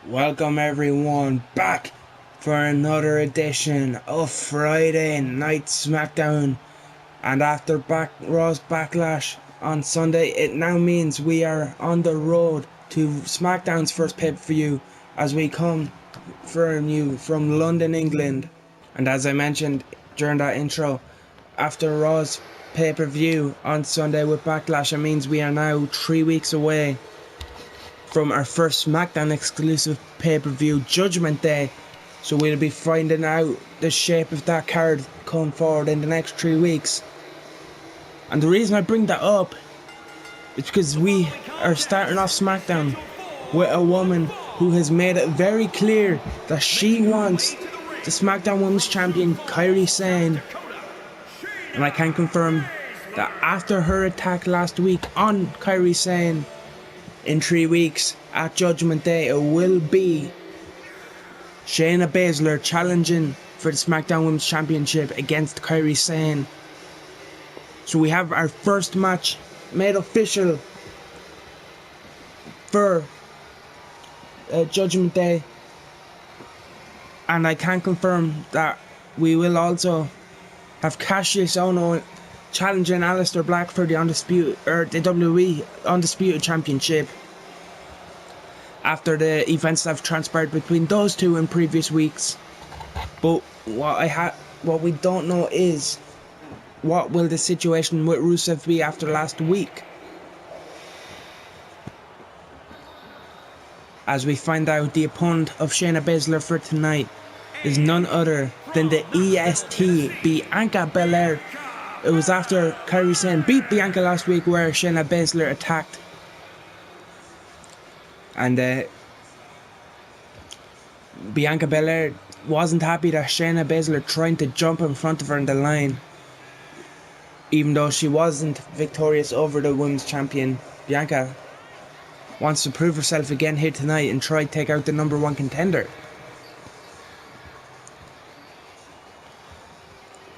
Welcome everyone back for another edition of Friday Night Smackdown, and after Raw's Backlash on Sunday, it now means we are on the road to Smackdown's first pay-per-view as we come from you from London, England. And as I mentioned during that intro, after Raw's pay-per-view on Sunday with Backlash, it means we are now 3 weeks away from our first Smackdown exclusive pay-per-view, Judgment Day. So we'll be finding out the shape of that card going forward in the next 3 weeks. And the reason I bring that up is because we are starting off Smackdown with a woman who has made it very clear that she wants the Smackdown Women's Champion, Kairi Sane. And I can confirm that after her attack last week on Kairi Sane, in 3 weeks at Judgment Day, it will be Shayna Baszler challenging for the SmackDown Women's Championship against Kairi Sane. So we have our first match made official for Judgment Day, and I can confirm that we will also have Cassius Ohno challenging Aleister Black for the the WWE Undisputed Championship after the events that have transpired between those two in previous weeks. But what we don't know is what will the situation with Rusev be after last week, as we find out the opponent of Shayna Baszler for tonight is none other than the EST, Bianca Belair. It was after Kairi Sane beat Bianca last week where Shayna Baszler attacked. And Bianca Belair wasn't happy that Shayna Baszler trying to jump in front of her in the line. Even though she wasn't victorious over the women's champion, Bianca wants to prove herself again here tonight and try to take out the #1 contender.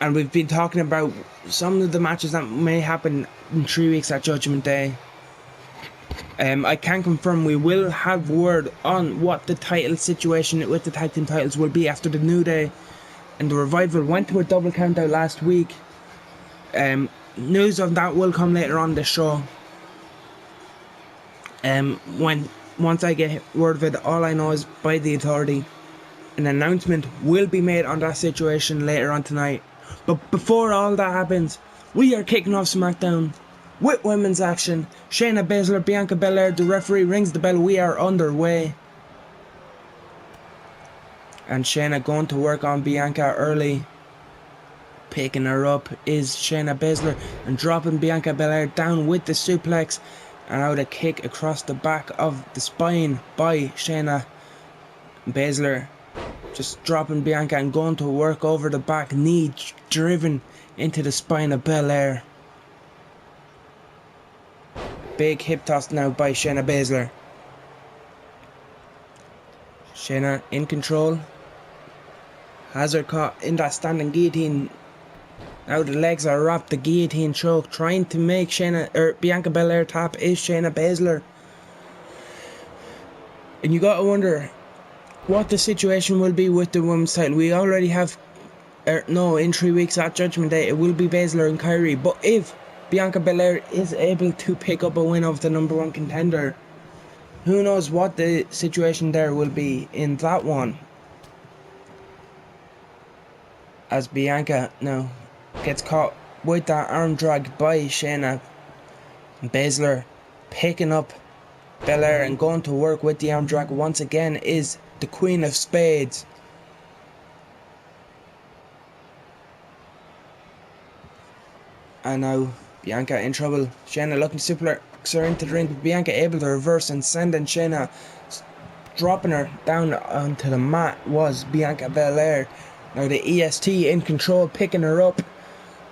And we've been talking about some of the matches that may happen in 3 weeks at Judgment Day. I can confirm we will have word on what the title situation with the tag team titles will be after the New Day and the Revival went to a double count out last week. News of that will come later on the show. Once I get word of it, all I know is by the Authority. An announcement will be made on that situation later on tonight. But before all that happens, we are kicking off SmackDown with women's action. Shayna Baszler, Bianca Belair, the referee rings the bell. We are underway. And Shayna going to work on Bianca early. Picking her up is Shayna Baszler and dropping Bianca Belair down with the suplex. And out a kick across the back of the spine by Shayna Baszler. Just dropping Bianca and going to work over the back, knee driven into the spine of Belair. Big hip toss now by Shayna Baszler. Shayna in control. Has her caught in that standing guillotine. Now the legs are wrapped, the guillotine choke. Trying to make Bianca Belair tap is Shayna Baszler. And you gotta wonder what the situation will be with the women's title. We already have, in 3 weeks at Judgment Day, it will be Baszler and Kairi. But if Bianca Belair is able to pick up a win of the #1 contender, who knows what the situation there will be in that one. As Bianca now gets caught with that arm drag by Shayna Baszler, picking up Belair and going to work with the arm drag once again is the Queen of Spades. And now Bianca in trouble. Shayna looking to suplex her into the ring, but Bianca able to reverse and sending Shayna, dropping her down onto the mat was Bianca Belair. Now the EST in control, picking her up.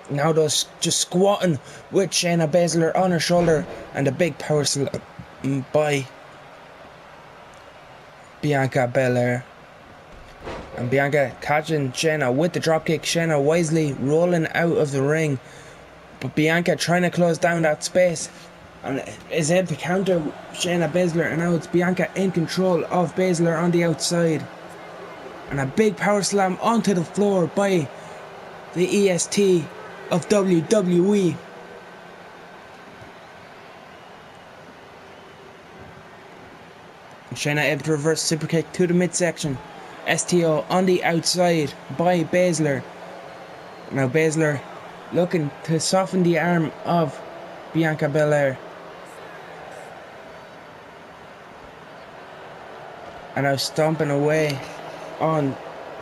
Now just squatting with Shayna Baszler on her shoulder, and a big power slam by Bianca Belair. And Bianca catching Shayna with the dropkick. Shayna wisely rolling out of the ring, but Bianca trying to close down that space and is able to counter Shayna Baszler, and now it's Bianca in control of Baszler on the outside. And a big power slam onto the floor by the EST of WWE. And Shayna able to reverse superkick to the midsection. STO on the outside by Baszler. Now Baszler looking to soften the arm of Bianca Belair. And now stomping away on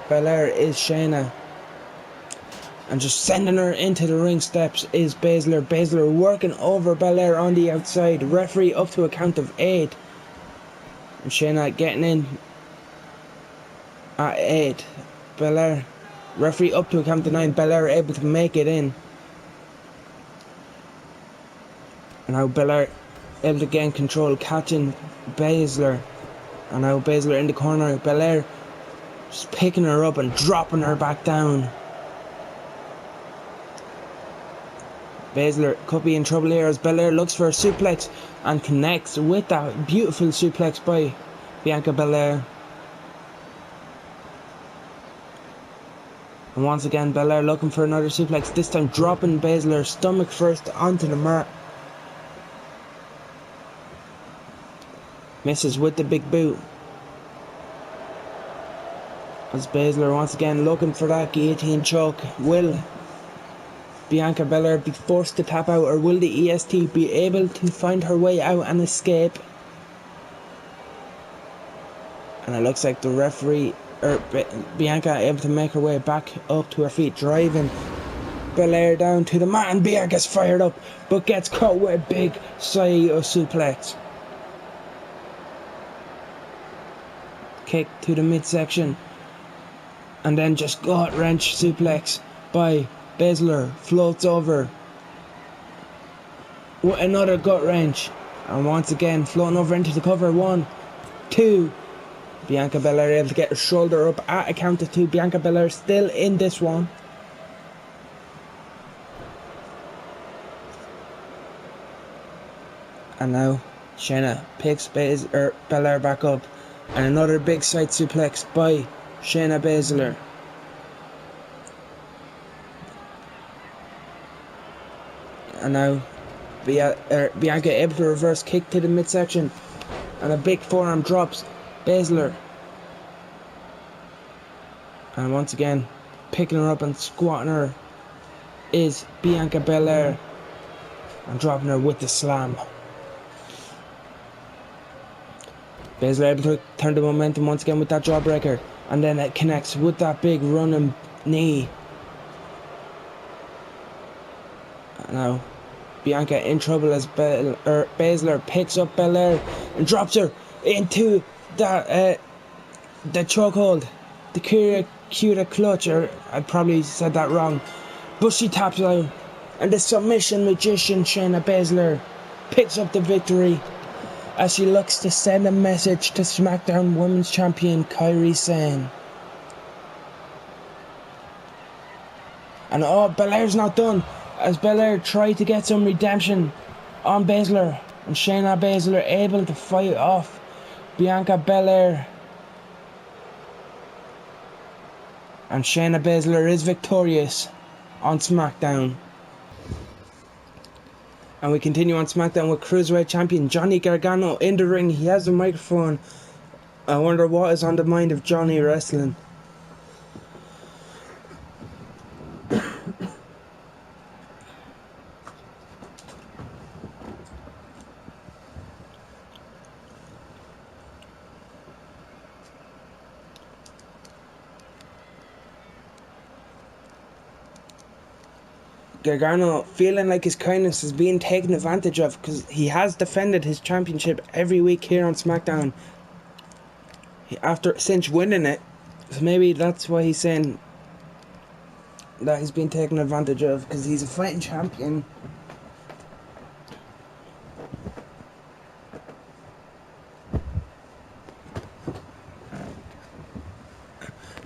Belair is Shayna. And just sending her into the ring steps is Baszler. Baszler working over Belair on the outside. Referee up to a count of 8. And Shayna getting in at 8. Belair, referee up to a count of 9. Belair able to make it in. And now Belair able to gain control, catching Baszler. And now Baszler in the corner. Belair just picking her up and dropping her back down. Baszler could be in trouble here as Belair looks for a suplex and connects with that beautiful suplex by Bianca Belair. And once again Belair looking for another suplex, this time dropping Baszler stomach first onto the mat. Misses with the big boot. As Baszler once again looking for that guillotine choke. Will Bianca Belair be forced to tap out, or will the EST be able to find her way out and escape? And it looks like the referee, Bianca, able to make her way back up to her feet, driving Belair down to the mat, and Bianca's fired up, but gets caught with a big Saito suplex. Kick to the midsection, and then just gut wrench suplex by Baszler. Floats over with another gut wrench, and once again floating over into the cover. 1, 2. Bianca Belair able to get her shoulder up at a count of 2. Bianca Belair still in this one. And now Shayna picks Belair back up, and another big side suplex by Shayna Baszler. And now Bianca able to reverse kick to the midsection, and a big forearm drops Baszler. And once again picking her up and squatting her is Bianca Belair, and dropping her with the slam. Baszler able to turn the momentum once again with that jawbreaker, and then it connects with that big running knee. Now Bianca in trouble as Baszler picks up Belair and drops her into that the chokehold, the Kira clutch, or I probably said that wrong, but she taps out, and the submission magician Shayna Baszler picks up the victory as she looks to send a message to Smackdown Women's Champion Kairi Sane. And Belair's not done, as Belair tried to get some redemption on Baszler, and Shayna Baszler able to fight off Bianca Belair. And Shayna Baszler is victorious on SmackDown. And we continue on SmackDown with Cruiserweight Champion Johnny Gargano in the ring. He has a microphone. I wonder what is on the mind of Johnny wrestling. Gargano feeling like his kindness is being taken advantage of, because he has defended his championship every week here on SmackDown since winning it. So maybe that's why he's saying that he's being taken advantage of, because he's a fighting champion.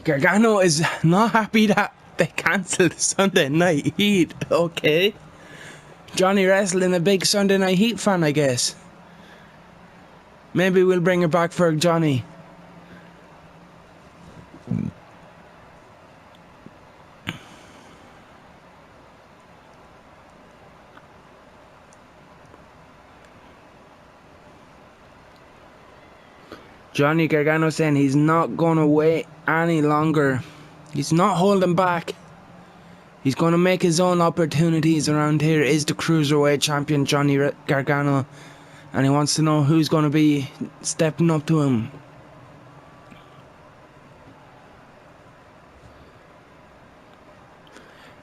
Gargano is not happy that they cancelled Sunday Night Heat, okay? Johnny wrestling a big Sunday Night Heat fan, I guess. Maybe we'll bring it back for Johnny. Johnny Gargano saying he's not gonna wait any longer. He's not holding back. He's gonna make his own opportunities around here. Is the Cruiserweight champion Johnny Gargano, and he wants to know who's gonna be stepping up to him.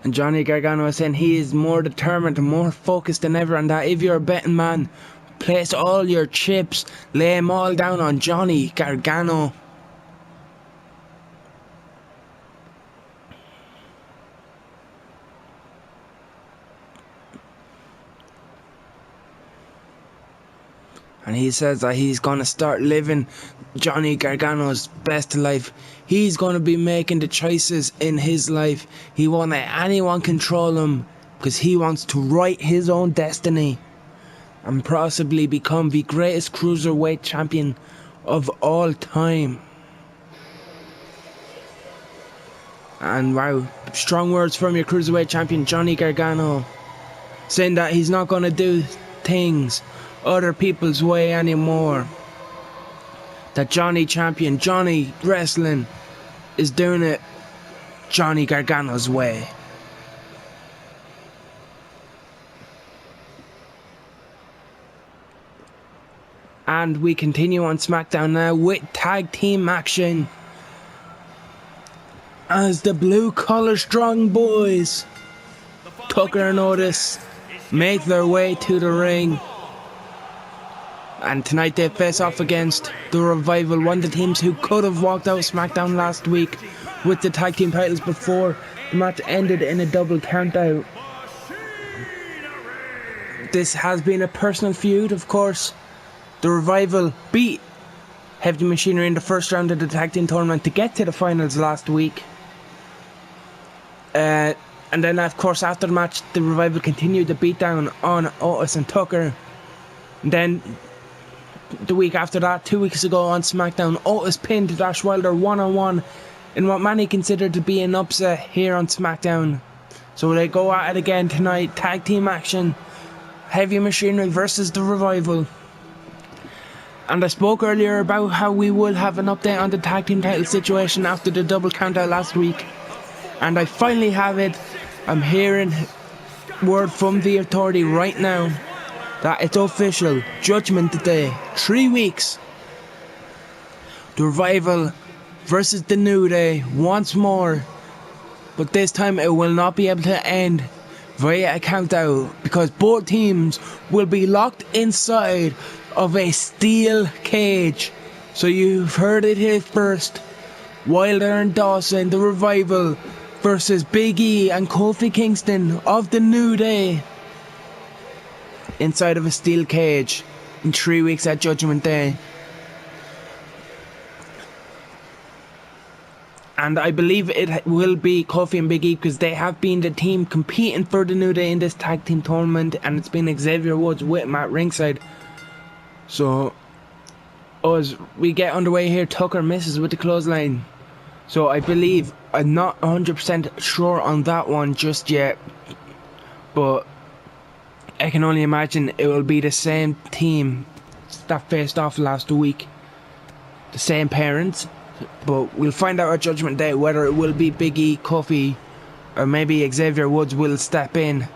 And Johnny Gargano is saying he is more determined and more focused than ever, and that if you're a betting man, place all your chips, lay them all down on Johnny Gargano. And he says that he's going to start living Johnny Gargano's best life. He's going to be making the choices in his life. He won't let anyone control him, because he wants to write his own destiny and possibly become the greatest Cruiserweight champion of all time. And wow, strong words from your Cruiserweight champion Johnny Gargano, saying that he's not going to do things other people's way anymore. That Johnny champion, Johnny wrestling, is doing it Johnny Gargano's way. And we continue on Smackdown now with tag team action, as the Blue Collar Strong Boys, Tucker and Otis, make their way to the ring. And tonight they face off against the Revival, one of the teams who could have walked out of SmackDown last week with the tag team titles before the match ended in a double countout. This has been a personal feud, of course. The Revival beat Heavy Machinery in the first round of the tag team tournament to get to the finals last week. And then, of course, after the match, the Revival continued the beatdown on Otis and Tucker. And then the week after that, 2 weeks ago on SmackDown, Otis pinned Dash Wilder one-on-one in what many consider to be an upset here on SmackDown. So they go at it again tonight, tag team action, Heavy Machinery versus the Revival. And I spoke earlier about how we will have an update on the tag team title situation after the double countout last week. And I finally have it. I'm hearing word from the authority right now that it's official. Judgment Day, 3 weeks. The Revival versus the New Day once more, but this time it will not be able to end via a countout, because both teams will be locked inside of a steel cage. So you've heard it here first. Wilder and Dawson, the Revival, versus Big E and Kofi Kingston of the New Day, inside of a steel cage in 3 weeks at Judgment Day. And I believe it will be Kofi and Big E, because they have been the team competing for the New Day in this tag team tournament, and it's been Xavier Woods with Matt ringside. So as we get underway here, Tucker misses with the clothesline. So I believe, I'm not 100% sure on that one just yet, but I can only imagine it will be the same team that faced off last week, the same parents. But we'll find out at Judgment Day whether it will be Big E, Kofi, or maybe Xavier Woods will step in.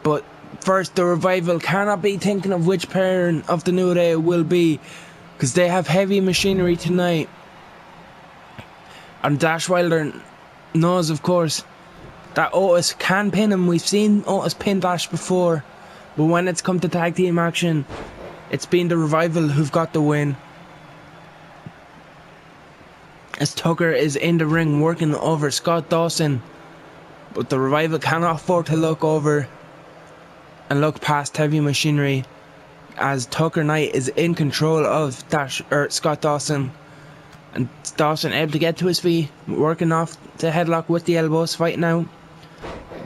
But first, the Revival cannot be thinking of which parent of the New Day it will be, because they have Heavy Machinery tonight. And Dash Wilder knows, of course, that Otis can pin him. We've seen Otis pin Dash before, but when it's come to tag team action, it's been the Revival who've got the win. As Tucker is in the ring working over Scott Dawson, but the Revival cannot afford to look over and look past Heavy Machinery, as Tucker Knight is in control of Scott Dawson, and Dawson able to get to his feet, working off the headlock with the elbows, fighting out.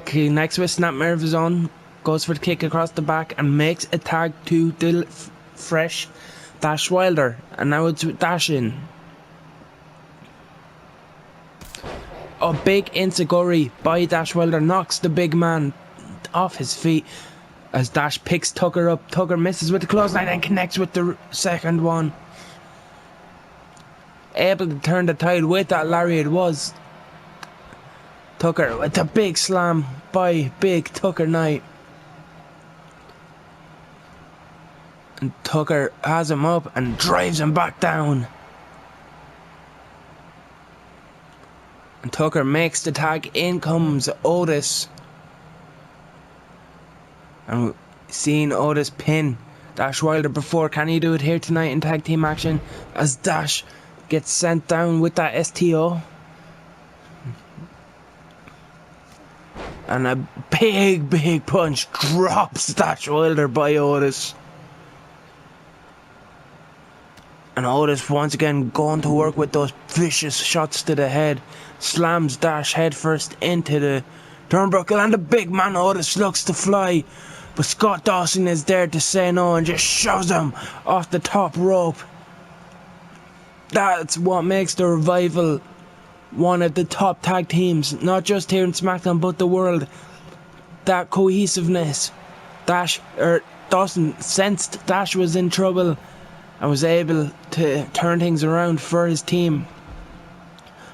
Connects with Snapmare of his own, goes for the kick across the back and makes a tag to the fresh Dash Wilder. And now it's Dash in. A big enziguri by Dash Wilder knocks the big man off his feet as Dash picks Tucker up. Tucker misses with the clothesline and connects with the second one. Able to turn the tide with that lariat was Tucker with a big slam by Big Tucker Knight. And Tucker has him up and drives him back down. And Tucker makes the tag. In comes Otis. And seeing Otis pin Dash Wilder before. Can he do it here tonight in tag team action? As Dash gets sent down with that STO. And a big punch drops Dash Wilder by Otis. And Otis once again going to work with those vicious shots to the head. Slams Dash head first into the turnbuckle, and the big man Otis looks to fly. But Scott Dawson is there to say no and just shoves him off the top rope. That's what makes the Revival one of the top tag teams, not just here in SmackDown but the world. That cohesiveness. Dawson sensed Dash was in trouble and was able to turn things around for his team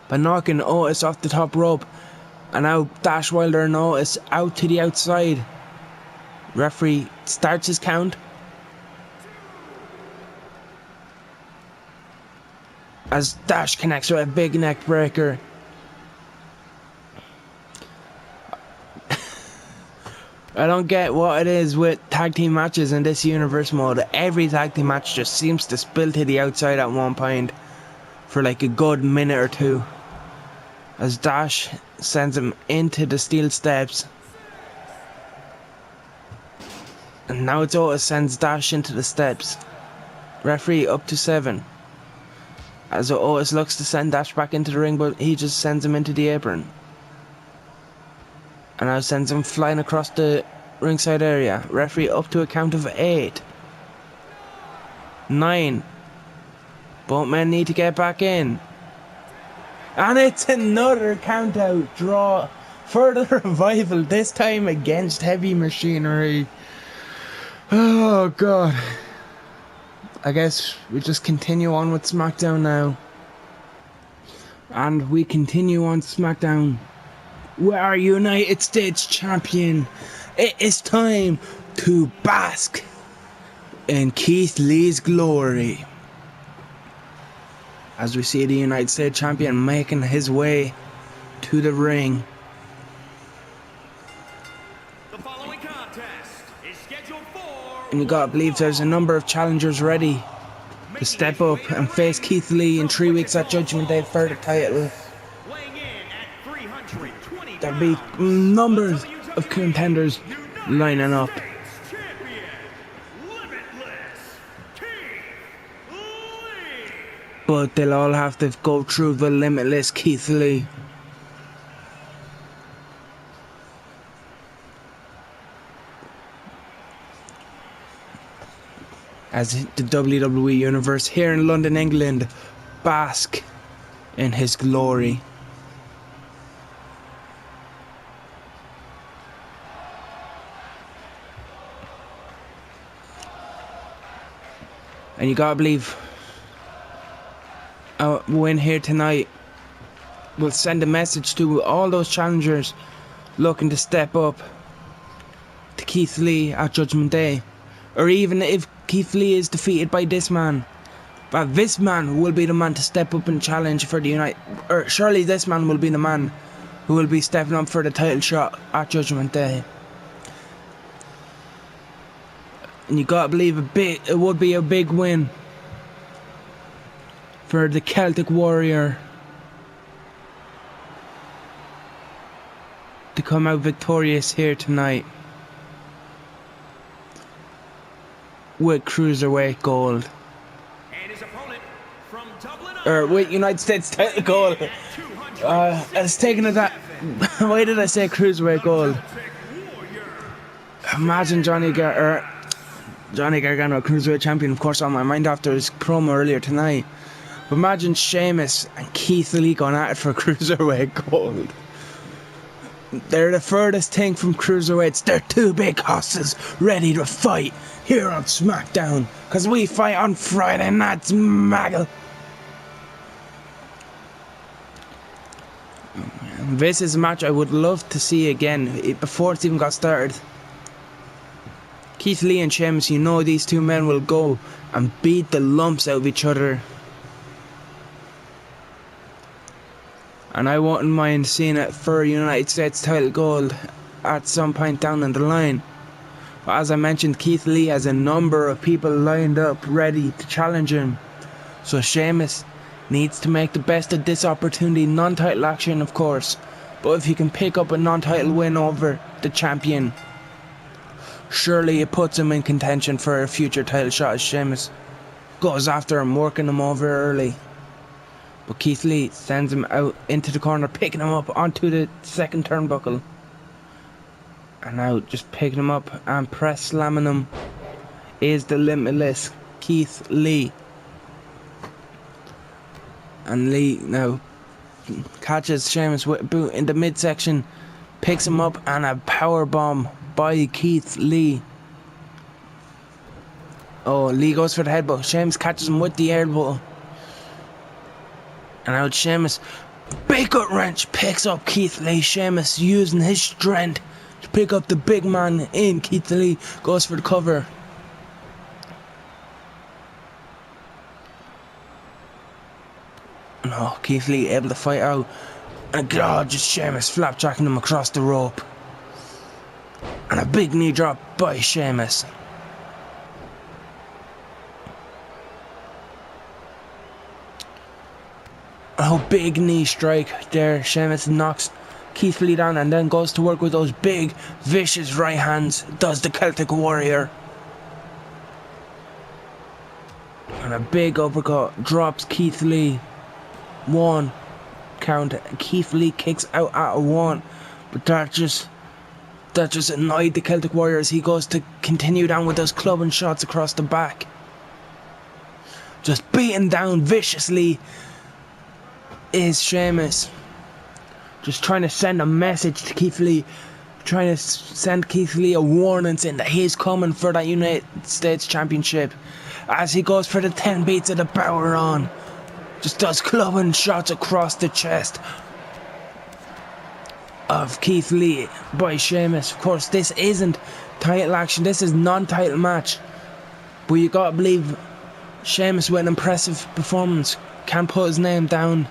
by knocking Otis off the top rope. And now Dash Wilder and Otis out to the outside. Referee starts his count. As Dash connects with a big neck breaker. I don't get what it is with tag team matches in this universe mode. Every tag team match just seems to spill to the outside at one point for like a good minute or two. As Dash sends him into the steel steps. And now it's Otis sends Dash into the steps. Referee up to 7. As Otis looks to send Dash back into the ring, but he just sends him into the apron. And now sends him flying across the ringside area. Referee up to a count of 8. 9. Both men need to get back in. And it's another count out draw for the Revival, this time against Heavy Machinery. Oh god. I guess we just continue on with SmackDown now. And we continue on SmackDown. Where our United States Champion, it is time to bask in Keith Lee's glory. As we see the United States Champion making his way to the ring. The following contest is scheduled for... And you gotta believe there's a number of challengers ready to step up and face Keith Lee in 3 weeks at Judgment Day for the title. There'll be numbers of contenders lining up. But they'll all have to go through the limitless Keith Lee. As the WWE Universe here in London, England, bask in his glory. And you gotta believe a win here tonight will send a message to all those challengers looking to step up to Keith Lee at Judgment Day. Or even if Keith Lee is defeated by this man, but this man will be the man to step up and challenge for the United. Or surely this man will be the man who will be stepping up for the title shot at Judgment Day. And you gotta believe it would be a big win for the Celtic Warrior to come out victorious here tonight with Cruiserweight gold. And his opponent from Dublin, or with United States title gold. I was taking it that. Why did I say Cruiserweight gold? Imagine Johnny Gargano, Cruiserweight Champion, of course, on my mind after his promo earlier tonight. But imagine Sheamus and Keith Lee going at it for Cruiserweight Gold. They're the furthest thing from Cruiserweights. They're two big hosses ready to fight here on Smackdown. Because we fight on Friday nights, Maggle. This is a match I would love to see again before it's even got started. Keith Lee and Sheamus, you know these two men will go and beat the lumps out of each other. And I wouldn't mind seeing it for United States title gold at some point down the line. But as I mentioned, Keith Lee has a number of people lined up ready to challenge him. So Sheamus needs to make the best of this opportunity. Non-title action, of course. But if he can pick up a non-title win over the champion, surely it puts him in contention for a future title shot as Sheamus goes after him, working him over early. But Keith Lee sends him out into the corner, picking him up onto the second turnbuckle. And now just picking him up and press slamming him is the limitless Keith Lee. And Lee now catches Sheamus with a boot in the midsection, picks him up, and a power bomb by Keith Lee. Oh, Lee goes for the headbutt. Sheamus catches him with the elbow. And out Sheamus, big gut wrench, picks up Keith Lee. Sheamus using his strength to pick up the big man in. Keith Lee goes for the cover. No, Keith Lee able to fight out. And God, just Sheamus flapjacking him across the rope. And a big knee drop by Sheamus. Oh, big knee strike there. Sheamus knocks Keith Lee down and then goes to work with those big, vicious right hands. Does the Celtic Warrior. And a big uppercut drops Keith Lee. 1 count. Keith Lee kicks out at a 1. But that just annoyed the Celtic Warrior as he goes to continue down with those clubbing shots across the back. Just beaten down viciously is Sheamus. Just trying to send a message to Keith Lee. Trying to send Keith Lee a warning saying that he's coming for that United States Championship. As he goes for the 10 beats of the power on. Just does clubbing shots across the chest of Keith Lee by Sheamus. Of course, this isn't title action. This is non-title match. But you gotta believe Sheamus, with an impressive performance, can put his name down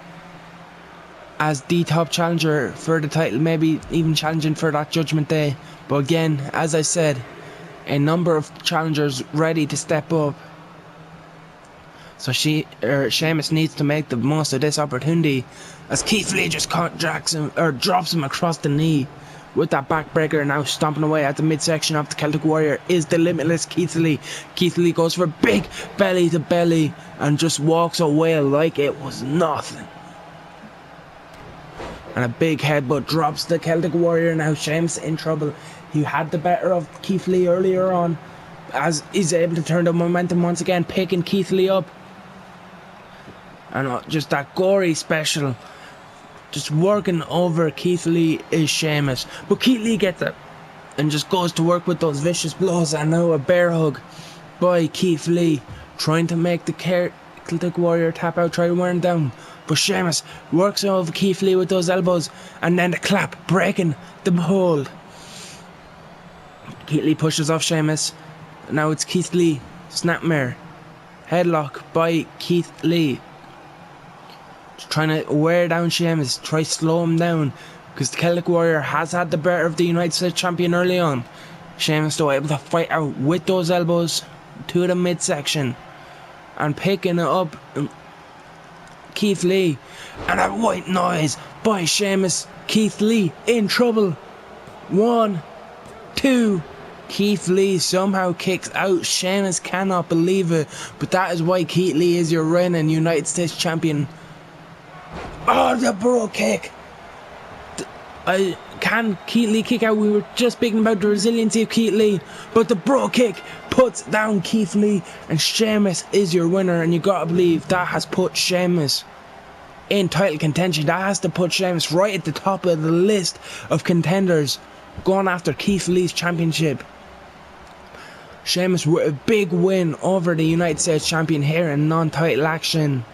as the top challenger for the title, maybe even challenging for that Judgment Day. But again, as I said, a number of challengers ready to step up. So Sheamus needs to make the most of this opportunity as Keith Lee just drops him across the knee with that backbreaker. Now stomping away at the midsection of the Celtic Warrior is the limitless Keith Lee. Keith Lee goes for big belly to belly and just walks away like it was nothing. And a big headbutt drops the Celtic Warrior. Now Sheamus in trouble. He had the better of Keith Lee earlier on, as he's able to turn the momentum once again, picking Keith Lee up. And just that gory special, just working over Keith Lee is Sheamus. But Keith Lee gets it and just goes to work with those vicious blows. And now a bear hug by Keith Lee, trying to make the Celtic Warrior tap out, try to wear him down. But Sheamus works over Keith Lee with those elbows, and then the clap, breaking the hold. Keith Lee pushes off Sheamus. Now it's Keith Lee, snapmare, headlock by Keith Lee. Just trying to wear down Sheamus, try to slow him down, because the Celtic Warrior has had the better of the United States Champion early on. Sheamus though able to fight out with those elbows to the midsection and picking it up Keith Lee, and a white noise by Sheamus. Keith Lee in trouble. 1, 2. Keith Lee somehow kicks out. Sheamus cannot believe it, but that is why Keith Lee is your reigning United States Champion. Oh, the bro kick. Can Keith Lee kick out? We were just speaking about the resiliency of Keith Lee, but the bro kick puts down Keith Lee, and Sheamus is your winner. And you gotta believe that has put Sheamus in title contention. That has to put Sheamus right at the top of the list of contenders going after Keith Lee's championship. Sheamus with a big win over the United States champion here in non-title action.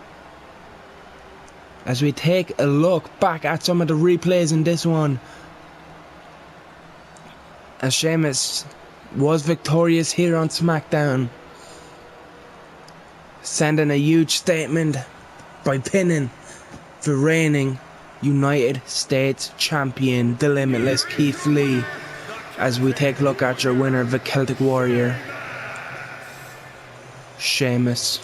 As we take a look back at some of the replays in this one, as Sheamus was victorious here on Smackdown, sending a huge statement by pinning the reigning United States champion, the Limitless Keith Lee, as we take a look at your winner, the Celtic Warrior, Sheamus.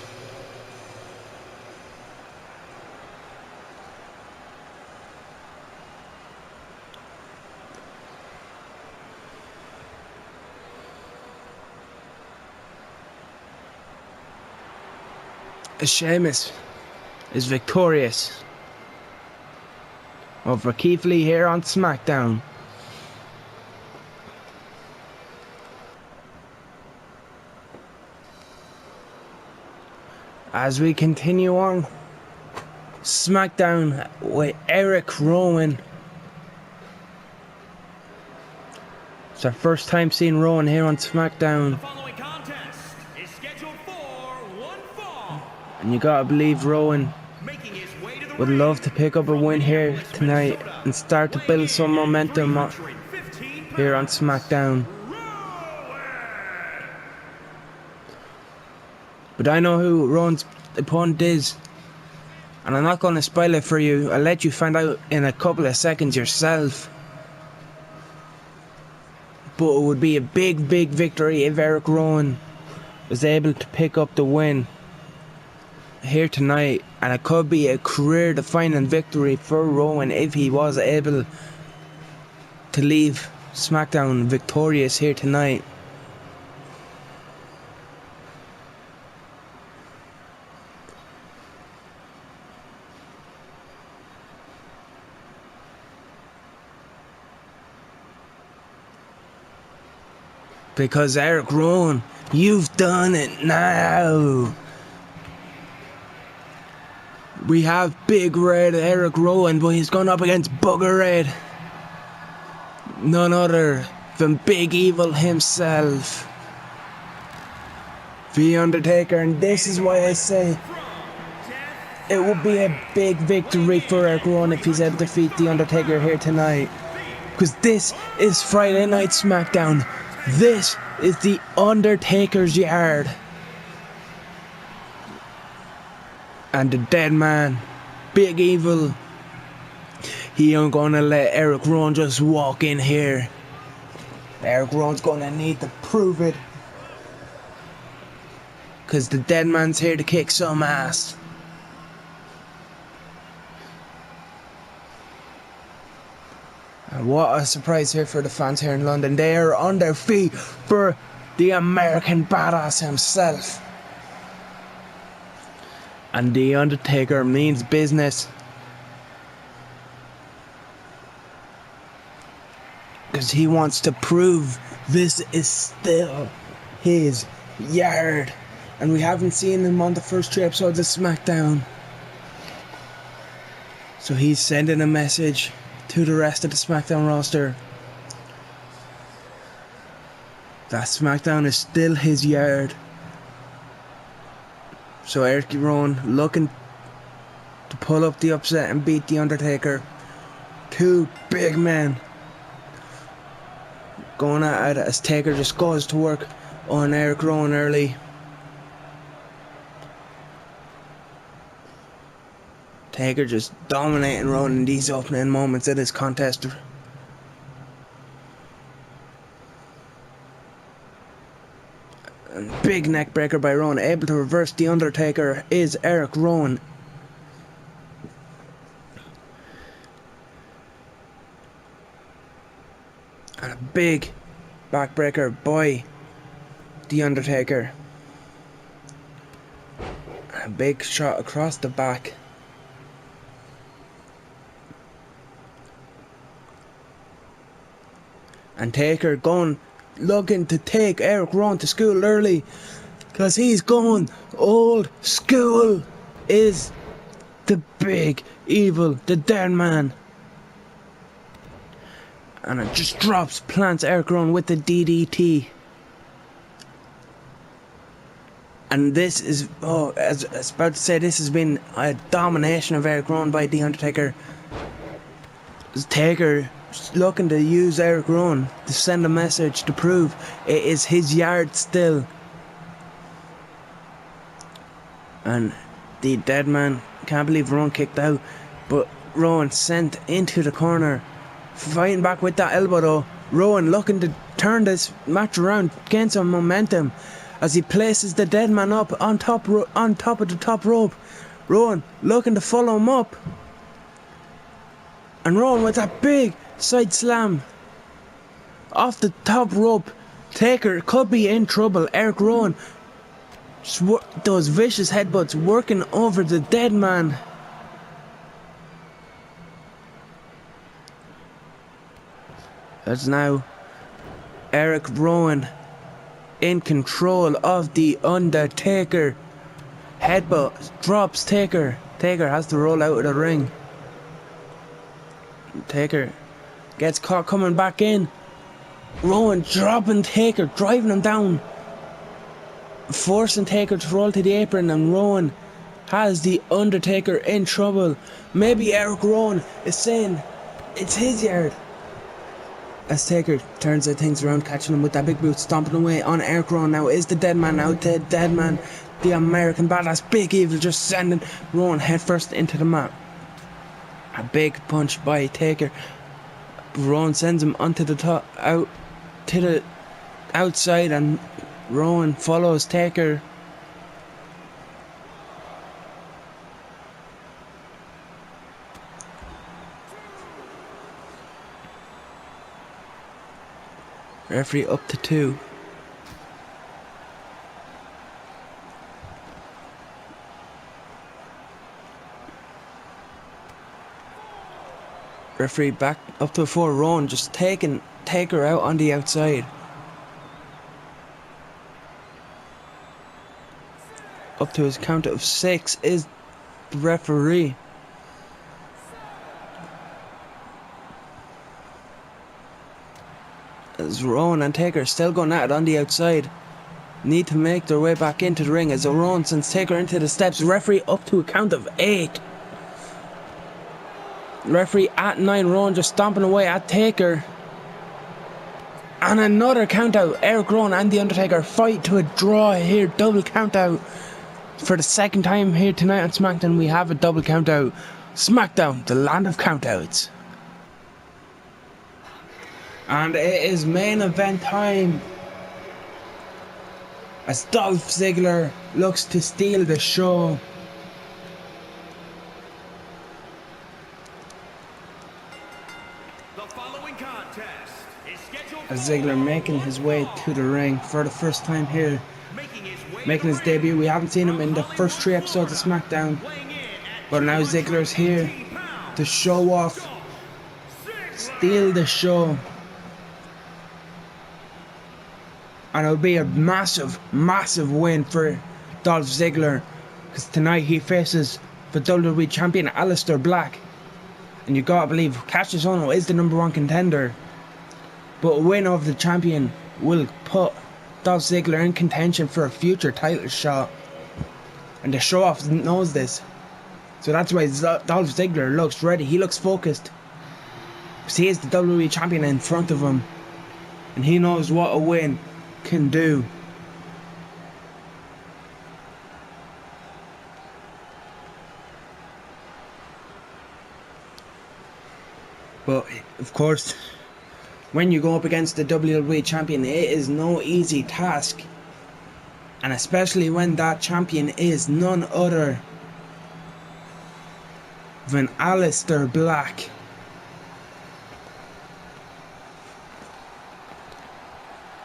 Sheamus is victorious over Keith Lee here on Smackdown. As we continue on Smackdown with Eric Rowan. It's our first time seeing Rowan here on Smackdown. And you gotta believe Rowan would love to pick up a win here tonight and start to build some momentum here on Smackdown. But I know who Rowan's opponent is, and I'm not going to spoil it for you. I'll let you find out in a couple of seconds yourself. But it would be a big victory if Eric Rowan was able to pick up the win here tonight, and it could be a career-defining victory for Rowan if he was able to leave SmackDown victorious here tonight. Because Eric Rowan, you've done it now. We have Big Red Eric Rowan, but he's going up against Bugger Red. None other than Big Evil himself, The Undertaker. And this is why I say it would be a big victory for Eric Rowan if he's able to defeat The Undertaker here tonight. Because this is Friday Night Smackdown. This is The Undertaker's yard. And the dead man, Big Evil, he ain't gonna let Eric Rowan just walk in here. Eric Rowan's gonna need to prove it. Cause the dead man's here to kick some ass. And what a surprise here for the fans here in London. They are on their feet for the American Badass himself. And The Undertaker means business. Because he wants to prove this is still his yard. And we haven't seen him on the first 3 episodes of SmackDown. So he's sending a message to the rest of the SmackDown roster that SmackDown is still his yard. So Eric Rowan looking to pull up the upset and beat The Undertaker. 2 big men going at it as Taker just goes to work on Eric Rowan early. Taker just dominating Rowan in these opening moments of this contest. And big neck breaker by Rowan, able to reverse The Undertaker is Eric Rowan. And a big backbreaker by The Undertaker. And a big shot across the back. And Taker looking to take Eric Rowan to school early, because he's going old school. Is the big evil, the dead man. And it just plants Eric Rowan with the DDT. And this is, as I was about to say, this has been a domination of Eric Rowan by The Undertaker. Taker looking to use Eric Rowan to send a message to prove it is his yard still. And the dead man can't believe Rowan kicked out, but Rowan sent into the corner, fighting back with that elbow though. Rowan looking to turn this match around, gain some momentum as he places the dead man up on top of the top rope. Rowan looking to follow him up, and Rowan with that big side slam off the top rope. Taker could be in trouble. Eric Rowan, those vicious headbutts working over the dead man. That's now Eric Rowan in control of the Undertaker. Headbutt drops Taker. Taker has to roll out of the ring. Taker gets caught coming back in. Rowan dropping Taker, driving him down, forcing Taker to roll to the apron, and Rowan has the Undertaker in trouble. Maybe Eric Rowan is saying it's his yard. As Taker turns things around, catching him with that big boot, stomping away on Eric Rowan. Now is the dead man. Now the dead man, the American badass, Big Evil, just sending Rowan headfirst into the mat. A big punch by Taker. Rowan sends him onto the top, out to the outside, and Rowan follows Taker. Referee up to 2. Referee back up to 4. Rowan just taking Taker out on the outside. Up to his count of 6 is the referee. As Rowan and Taker still going at it on the outside, need to make their way back into the ring as Rowan sends Taker into the steps. Referee up to a count of 8. Referee at 9. Rowan just stomping away at Taker. And another count out. Eric Rowan and The Undertaker fight to a draw here. Double count out. For the second time here tonight on Smackdown, we have a double count out. Smackdown, the land of countouts. And it is main event time, as Dolph Ziggler looks to steal the show. The following contest is scheduled As Ziggler making his way to the ring for the first time here, making his debut. We haven't seen him in the first 3 episodes of SmackDown, but now Ziggler's here to show off, steal the show. And it'll be a massive, massive win for Dolph Ziggler, because tonight he faces the WWE Champion Aleister Black. And you gotta believe Cassius Ohno is the #1 contender, but a win over the champion will put Dolph Ziggler in contention for a future title shot. And the show-off knows this, so that's why Dolph Ziggler looks ready. He looks focused, because he is the WWE Champion in front of him, and he knows what a win can do. But of course, when you go up against the WWE Champion, it is no easy task, and especially when that champion is none other than Aleister Black.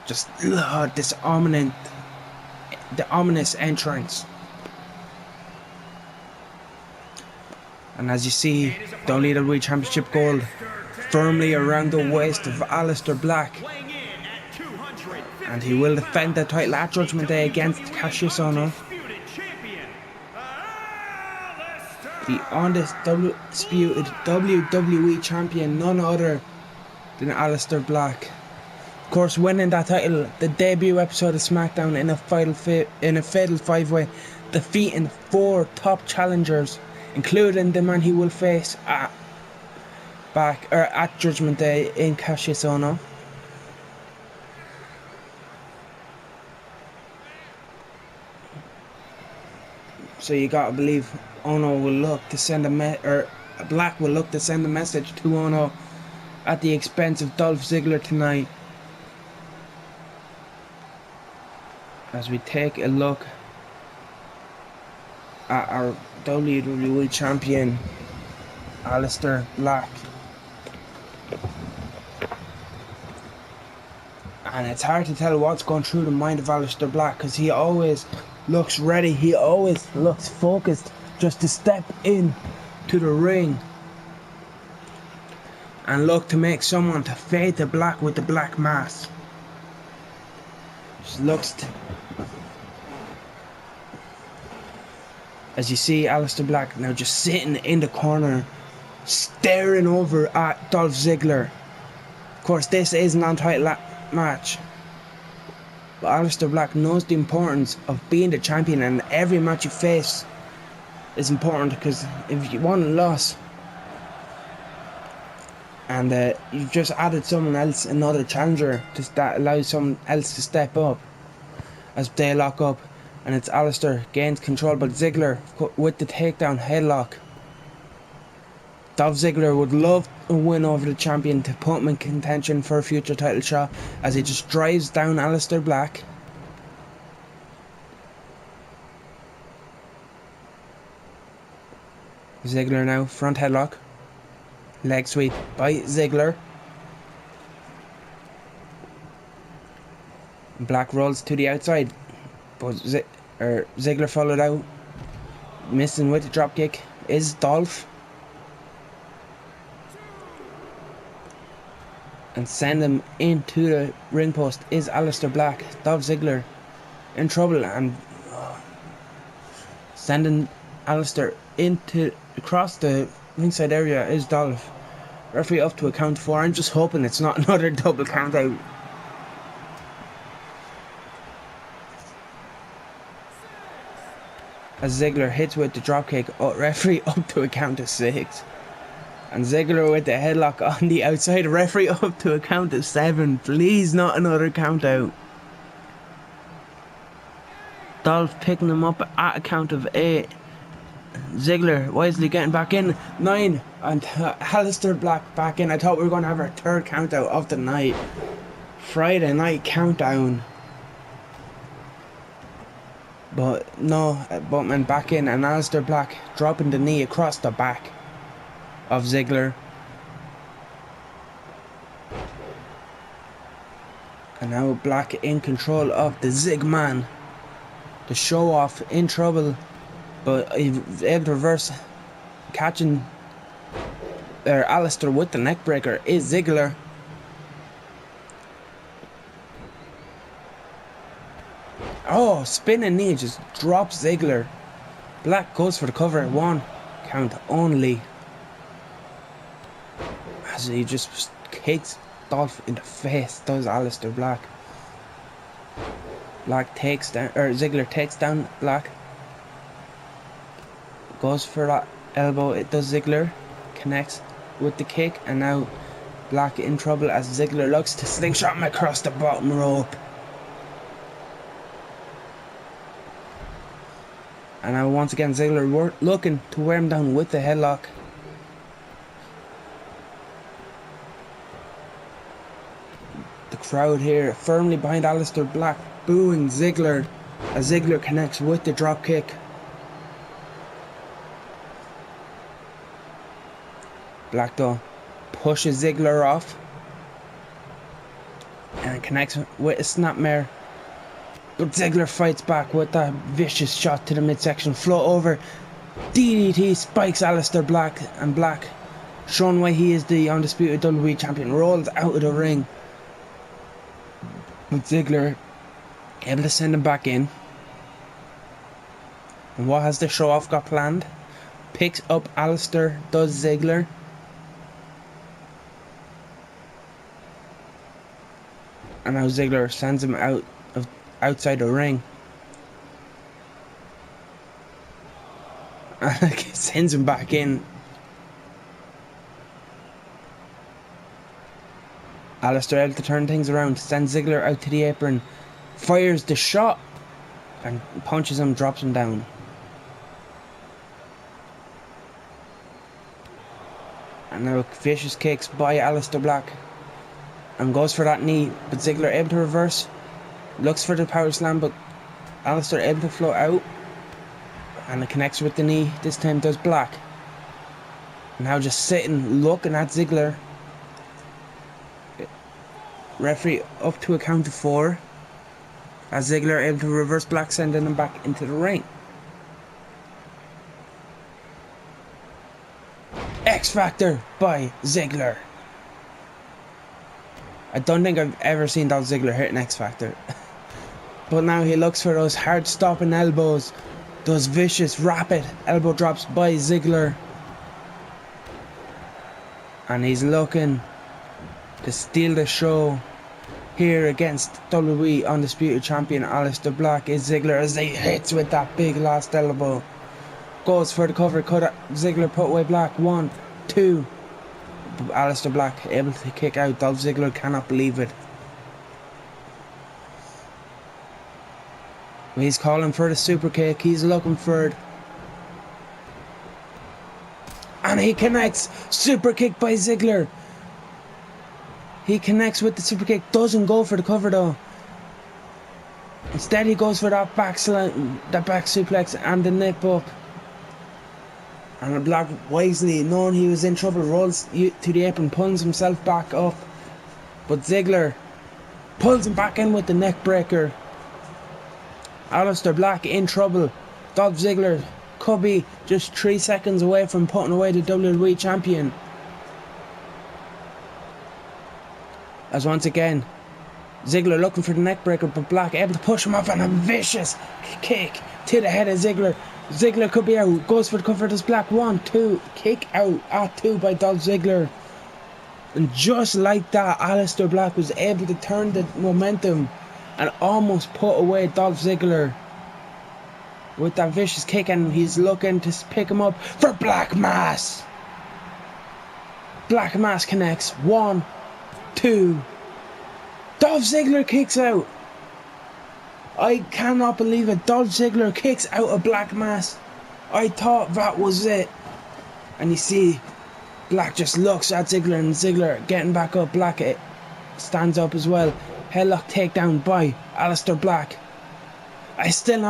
Just this ominous entrance. And as you see, the WWE Championship gold firmly around the waist of Aleister Black. Weighing in at 250 And he will defend the title at Judgment Day against WWE Cassius Ohno. Undisputed Champion, Aleister The undisputed WWE Champion, none other than Aleister Black. Of course, winning that title, the debut episode of Smackdown in a fatal 5-way, defeating 4 top challengers, including the man he will face at Judgment Day in Cassius Ohno. So you gotta believe Ohno will look to send Black will look to send a message to Ohno at the expense of Dolph Ziggler tonight. As we take a look at our WWE Champion, Aleister Black. And it's hard to tell what's going through the mind of Aleister Black, because he always looks ready, he always looks focused just to step in to the ring and look to make someone to fade to black with the black mask. Just looks as you see Aleister Black now just sitting in the corner staring over at Dolph Ziggler. Of course, this is a non-title match, but Aleister Black knows the importance of being the champion, and every match you face is important, because if you won and lost and you've just added someone else, another challenger, just that allows someone else to step up as they lock up, and it's Aleister gains control, but Ziggler with the takedown headlock. Dolph Ziggler would love a win over the champion to put him in contention for a future title shot, as he just drives down Aleister Black. Ziggler now, front headlock. Leg sweep by Ziggler. Black rolls to the outside, but Ziggler followed out. Missing with the dropkick is Dolph. And send him into the ring post is Aleister Black. Dolph Ziggler in trouble, and sending Aleister across the ringside area is Dolph. Referee up to a count 4. I'm just hoping it's not another double count out. As Ziggler hits with the dropkick, referee up to a count of 6. And Ziggler with the headlock on the outside, referee up to a count of 7. Please, not another count out. Dolph picking him up at a count of 8. Ziggler wisely getting back in. 9. And Aleister Black back in. I thought we were going to have our 3rd count out of the night. Friday night countdown. But no, Boatman back in, and Aleister Black dropping the knee across the back of Ziggler. And now Black in control of the Zigman. The show off in trouble, but he's able to reverse, catching Aleister with the neckbreaker is Ziggler. Oh, spinning knee just drops Ziggler. Black goes for the cover. 1 count only. As he just kicks Dolph in the face, does Aleister Black. Ziggler takes down Black. Goes for that elbow. It does Ziggler. Connects with the kick, and now Black in trouble as Ziggler looks to slingshot him across the bottom rope. And now once again Ziggler looking to wear him down with the headlock. The crowd here firmly behind Aleister Black, booing Ziggler as Ziggler connects with the dropkick. Black though pushes Ziggler off and connects with a snapmare. But Ziggler fights back with that vicious shot to the midsection. Float over. DDT spikes Aleister Black, and Black showing why he is the undisputed WWE champion, rolls out of the ring. With Ziggler able to send him back in. And what has the show off got planned? Picks up Alistair, does Ziggler. And now Ziggler sends him outside the ring. And sends him back in. Alistair able to turn things around, sends Ziggler out to the apron, fires the shot, and punches him, drops him down. And now vicious kicks by Alistair Black. And goes for that knee, but Ziggler able to reverse. Looks for the power slam, but Alistair able to float out. And it connects with the knee, this time does Black. Now just sitting, looking at Ziggler. Referee up to a count of 4. As Ziggler able to reverse Black, sending him back into the ring. X Factor by Ziggler. I don't think I've ever seen Dolph Ziggler hit an X Factor. But now he looks for those hard stopping elbows. Those vicious rapid elbow drops by Ziggler. And he's looking to steal the show here against WWE Undisputed Champion Alistair Black. Is Ziggler as he hits with that big last elbow. Goes for the cover. Could Ziggler put away Black? 1, 2. Alistair Black able to kick out. Dolph Ziggler cannot believe it. He's calling for the super kick. He's looking for it. And he connects. Super kick by Ziggler. He connects with the super kick. Doesn't go for the cover though. Instead he goes for that back suplex and the nip up. And Black wisely, knowing he was in trouble, rolls to the apron, pulls himself back up. But Ziggler pulls him back in with the neck breaker. Alistair Black in trouble. Dolph Ziggler could be just 3 seconds away from putting away the WWE Champion. As once again, Ziggler looking for the neck breaker, but Black able to push him off, and a vicious kick to the head of Ziggler. Ziggler could be out. Goes for the cover. Does Black. 1, 2. Kick out at 2 by Dolph Ziggler. And just like that, Alistair Black was able to turn the momentum and almost put away Dolph Ziggler with that vicious kick, and he's looking to pick him up for Black Mass. Black Mass connects. 1, 2. Dolph Ziggler kicks out. I cannot believe it. Dolph Ziggler kicks out a Black Mass. I thought that was it. And you see, Black just looks at Ziggler, and Ziggler getting back up. Black stands up as well. Headlock takedown by Alistair Black. I still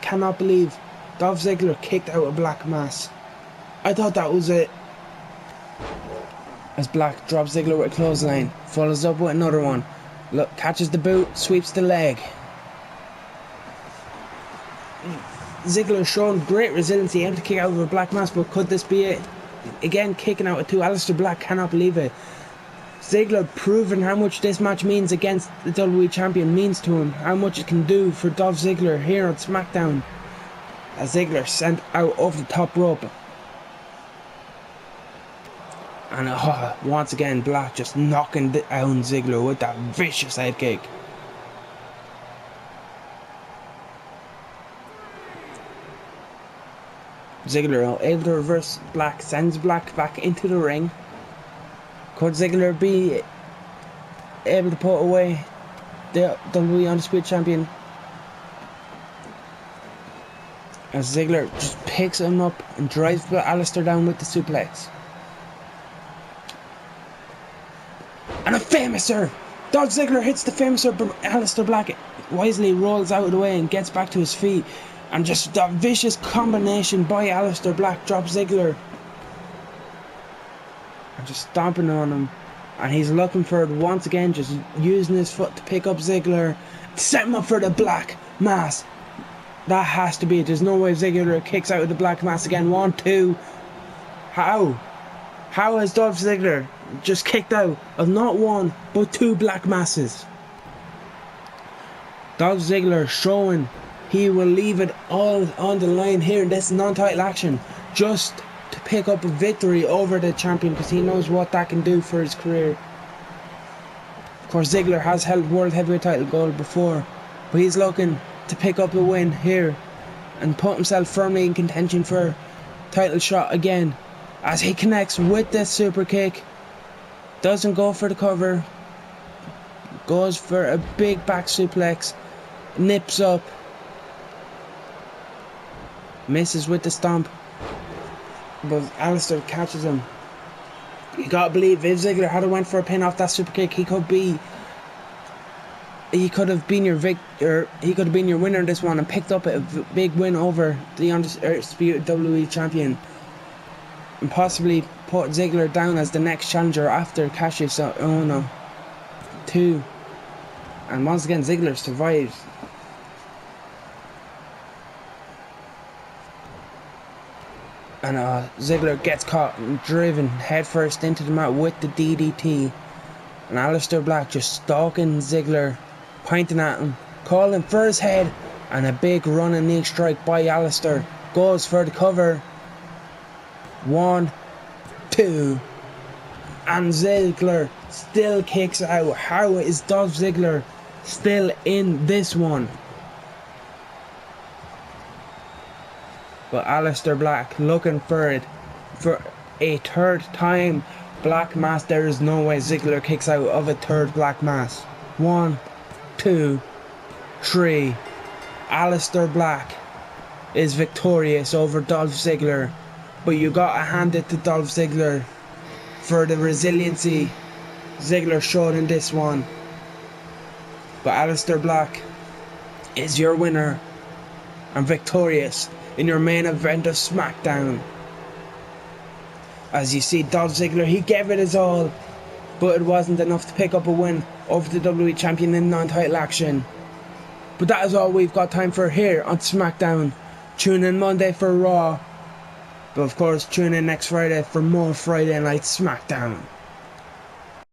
cannot believe Dolph Ziggler kicked out a Black Mass. I thought that was it. As Black drops Ziggler with a clothesline, follows up with another one. Look, catches the boot, sweeps the leg. Ziggler showing great resiliency, able to kick out of a Black Mass, but could this be it? Again, kicking out at 2. Alistair Black cannot believe it. Ziggler proving how much this match means against the WWE Champion means to him, how much it can do for Dolph Ziggler here on Smackdown. As Ziggler sent out over the top rope. And once again, Black just knocking down Ziggler with that vicious head kick. Ziggler able to reverse Black, sends Black back into the ring. Could Ziggler be able to put away the WWE Undisputed Champion? As Ziggler just picks him up and drives Alistair down with the suplex. And a Famouser! Dolph Ziggler hits the Famouser, but Alistair Black wisely rolls out of the way and gets back to his feet. And just that vicious combination by Alistair Black drops Ziggler. And just stomping on him. And he's looking for it once again, just using his foot to pick up Ziggler. Set him up for the Black Mass. That has to be it. There's no way Ziggler kicks out of the Black Mass again. 1, 2. How? How has Dolph Ziggler just kicked out of not one but two black masses? Dolph Ziggler showing he will leave it all on the line here in this non-title action just to pick up a victory over the champion, because he knows what that can do for his career. Of course, Ziggler has held World Heavyweight title gold before, but he's looking to pick up a win here and put himself firmly in contention for title shot again, as he connects with this super kick. Doesn't go for the cover, goes for a big back suplex, nips up, misses with the stomp, but Alistair catches him. You gotta believe if Ziggler had went for a pin off that super kick, he could have been your winner in this one and picked up a big win over the undisputed WWE champion, and possibly put Ziggler down as the next challenger after Cassius Ohno 2. And once again, Ziggler survives. And Ziggler gets caught and driven headfirst into the mat with the DDT. And Aleister Black just stalking Ziggler, pointing at him, calling for his head. And a big running knee strike by Aleister. Goes for the cover. 1, 2. And Ziggler still kicks out. How is Dolph Ziggler still in this one? But Aleister Black looking for it for a third time. Black mass. There is no way Ziggler kicks out of a third black mass. 1, 2, 3. Aleister Black is victorious over Dolph Ziggler. But you gotta hand it to Dolph Ziggler for the resiliency Ziggler showed in this one. But Aleister Black is your winner and victorious in your main event of Smackdown. As you see, Dolph Ziggler, he gave it his all, but it wasn't enough to pick up a win over the WWE champion in non-title action. But that is all we've got time for here on Smackdown. Tune in Monday for Raw, but of course tune in next Friday for more Friday Night Smackdown.